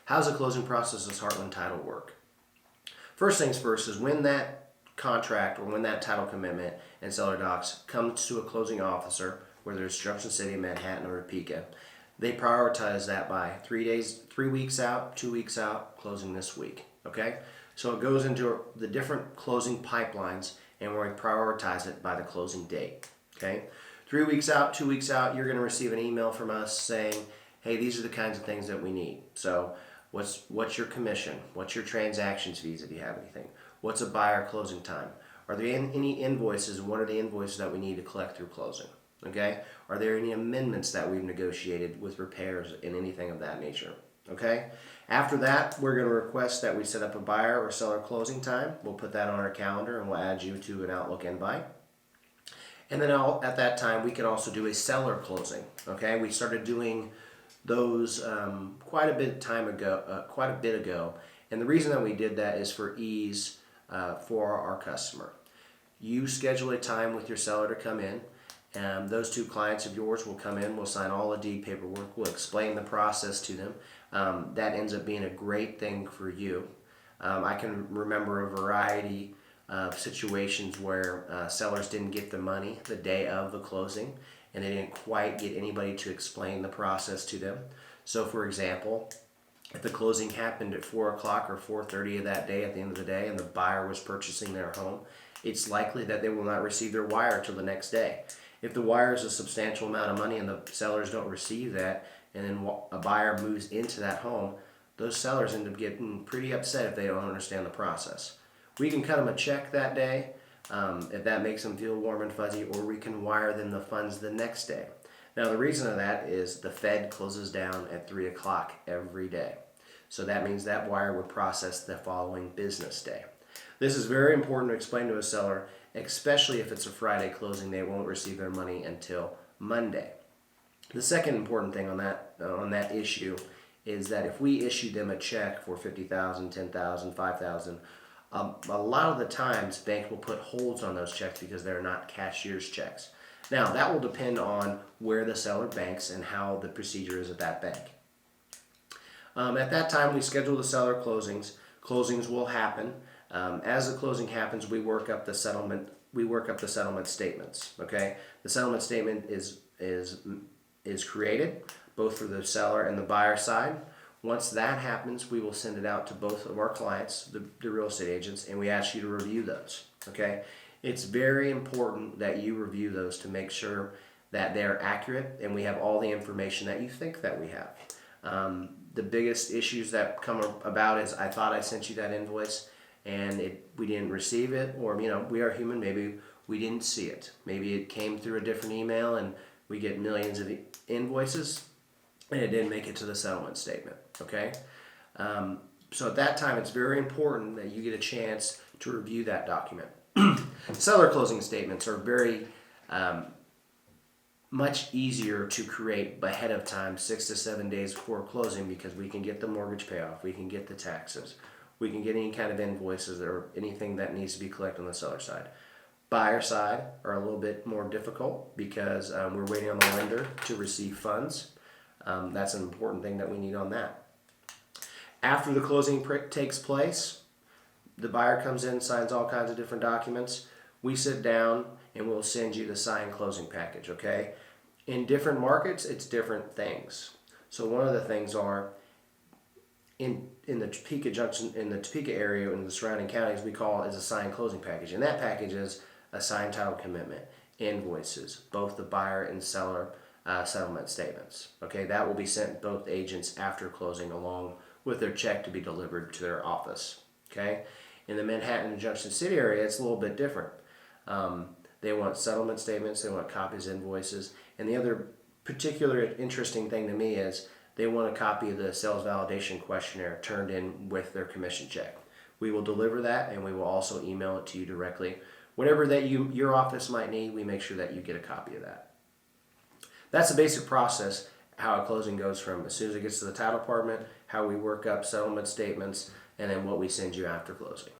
How's the closing process of Heartland Title work? First things first is when that contract or when that title commitment and seller docs comes to a closing officer, whether it's Junction City, Manhattan, or Topeka, they prioritize that by 3 weeks out, 2 weeks out, closing this week. Okay? So it goes into the different closing pipelines, and we prioritize it by the closing date. Okay? 3 weeks out, 2 weeks out, you're going to receive an email from us saying, hey, these are the kinds of things that we need. So what's your commission? What's your transactions fees if you have anything? What's a buyer closing time? Are there any invoices, and what are the invoices that we need to collect through closing? Okay? Are there any amendments that we've negotiated with repairs and anything of that nature? Okay? After that, we're going to request that we set up a buyer or seller closing time. We'll put that on our calendar and we'll add you to an Outlook invite. And then at that time, we can also do a seller closing. Okay? We started doing those quite a bit ago, and the reason that we did that is for ease for our customer. You schedule a time with your seller to come in, and those two clients of yours will come in. We'll sign all the deed paperwork. We'll explain the process to them. That ends up being a great thing for you. I can remember a variety of situations where sellers didn't get the money the day of the closing, and they didn't quite get anybody to explain the process to them. So for example, if the closing happened at 4 o'clock or 4:30 of that day at the end of the day and the buyer was purchasing their home, it's likely that they will not receive their wire till the next day. If the wire is a substantial amount of money and the sellers don't receive that, and then a buyer moves into that home, those sellers end up getting pretty upset if they don't understand the process. We can cut them a check that day, if that makes them feel warm and fuzzy, or we can wire them the funds the next day. Now the reason of that is the Fed closes down at 3 o'clock every day. So that means that wire would process the following business day. This is very important to explain to a seller, especially if it's a Friday closing. They won't receive their money until Monday. The second important thing on that issue is that if we issue them a check for $50,000, $10,000, $5,000, a lot of the times banks will put holds on those checks because they're not cashier's checks. Now that will depend on where the seller banks and how the procedure is at that bank. At that time, we schedule the seller closings. Closings will happen. As the closing happens, we work up the settlement. We work up the settlement statements. Okay, the settlement statement is created both for the seller and the buyer side. Once that happens, we will send it out to both of our clients, the real estate agents, and we ask you to review those. Okay, it's very important that you review those to make sure that they're accurate and we have all the information that you think that we have. The biggest issues that come about is I thought I sent you that invoice and we didn't receive it, or we are human, maybe we didn't see it. Maybe it came through a different email and we get millions of invoices and it didn't make it to the settlement statement. Okay, so at that time it's very important that you get a chance to review that document. Seller closing statements are very much easier to create ahead of time, 6 to 7 days before closing, because we can get the mortgage payoff, we can get the taxes, we can get any kind of invoices or anything that needs to be collected on the seller side. Buyer side are a little bit more difficult because we're waiting on the lender to receive funds. That's an important thing that we need on that. After the closing takes place, the buyer comes in, signs all kinds of different documents. We sit down and we'll send you the signed closing package, okay? In different markets, it's different things. So one of the things are in the Topeka Junction, in the Topeka area, in the surrounding counties, we call it as a signed closing package. And that package is a signed title commitment, invoices, both the buyer and seller settlement statements. Okay, that will be sent to both agents after closing along with their check to be delivered to their office. Okay, in the Manhattan and Junction City area, it's a little bit different. They want settlement statements, they want copies of invoices, and the other particular interesting thing to me is they want a copy of the sales validation questionnaire turned in with their commission check. We will deliver that, and we will also email it to you directly. Whatever that your office might need, we make sure that you get a copy of that. That's the basic process, how a closing goes from as soon as it gets to the title department, how we work up settlement statements, and then what we send you after closing.